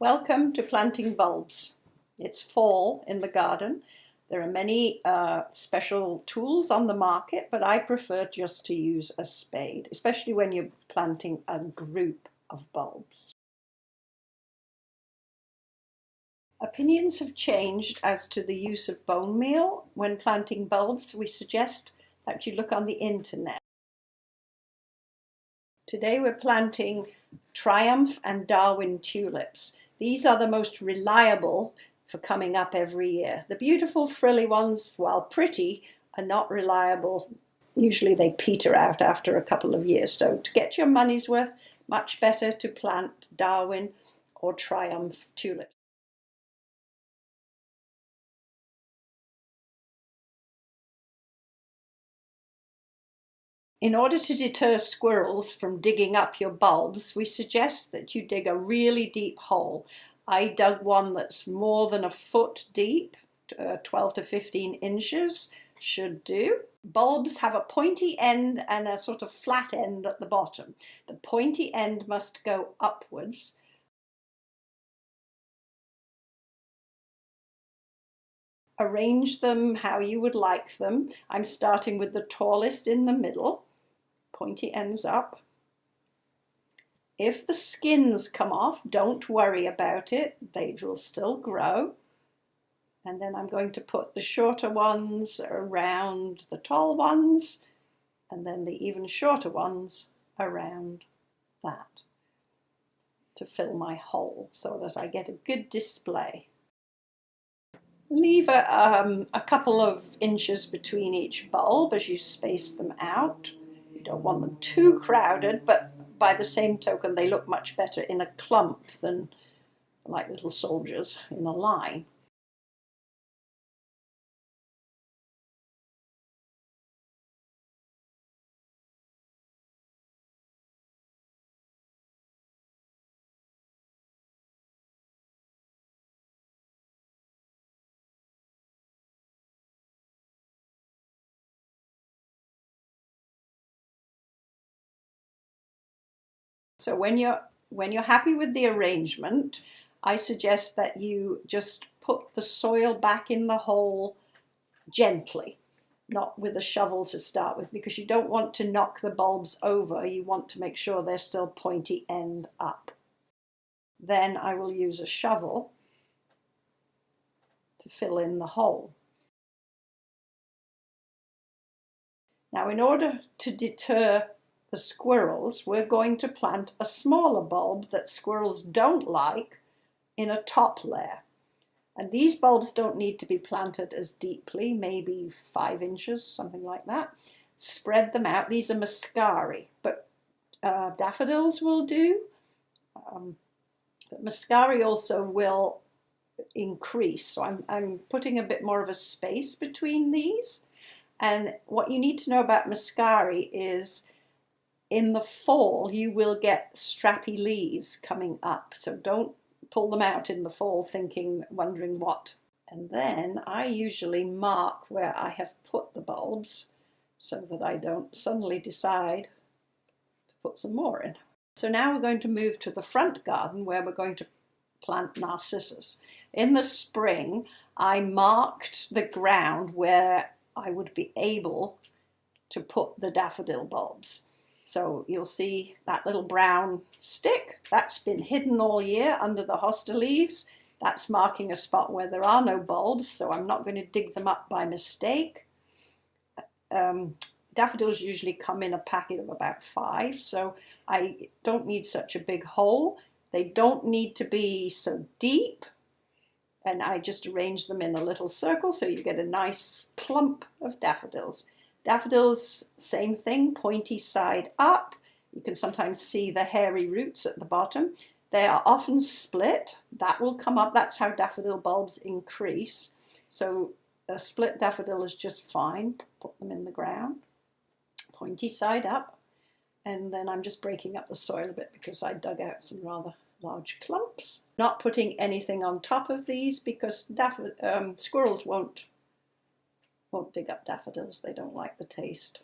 Welcome to planting bulbs. It's fall in the garden. There are many special tools on the market, but I prefer just to use a spade, especially when you're planting a group of bulbs. Opinions have changed as to the use of bone meal. When planting bulbs, we suggest that you look on the internet. Today we're planting Triumph and Darwin tulips. These are the most reliable for coming up every year. The beautiful frilly ones, while pretty, are not reliable. Usually they peter out after a couple of years. So to get your money's worth, much better to plant Darwin or Triumph tulips. In order to deter squirrels from digging up your bulbs, we suggest that you dig a really deep hole. I dug one that's more than a foot deep, 12 to 15 inches should do. Bulbs have a pointy end and a sort of flat end at the bottom. The pointy end must go upwards. Arrange them how you would like them. I'm starting with the tallest in the middle. Pointy ends up. If the skins come off, don't worry about it. They will still grow. And then I'm going to put the shorter ones around the tall ones, and then the even shorter ones around that to fill my hole so that I get a good display. Leave a couple of inches between each bulb as you space them out. You don't want them too crowded, but by the same token, they look much better in a clump than like little soldiers in a line. So when you're happy with the arrangement, I suggest that you just put the soil back in the hole gently, not with a shovel to start with, because you don't want to knock the bulbs over. You want to make sure they're still pointy end up. Then I will use a shovel to fill in the hole. Now, in order to deter the squirrels, we're going to plant a smaller bulb that squirrels don't like in a top layer. And these bulbs don't need to be planted as deeply, maybe 5 inches, something like that. Spread them out. These are muscari, but daffodils will do. But muscari also will increase. So I'm putting a bit more of a space between these. And what you need to know about muscari is in the fall, you will get strappy leaves coming up. So don't pull them out in the fall wondering what. And then I usually mark where I have put the bulbs so that I don't suddenly decide to put some more in. So now we're going to move to the front garden where we're going to plant narcissus. In the spring, I marked the ground where I would be able to put the daffodil bulbs. So you'll see that little brown stick, that's been hidden all year under the hosta leaves. That's marking a spot where there are no bulbs, so I'm not going to dig them up by mistake. Daffodils usually come in a packet of about 5, so I don't need such a big hole. They don't need to be so deep, and I just arrange them in a little circle so you get a nice clump of daffodils. Daffodils, same thing, pointy side up. You can sometimes see the hairy roots at the bottom. They are often split. That will come up. That's how daffodil bulbs increase. So a split daffodil is just fine. Put them in the ground, pointy side up. And then I'm just breaking up the soil a bit because I dug out some rather large clumps. Not putting anything on top of these because squirrels won't dig up daffodils. They don't like the taste.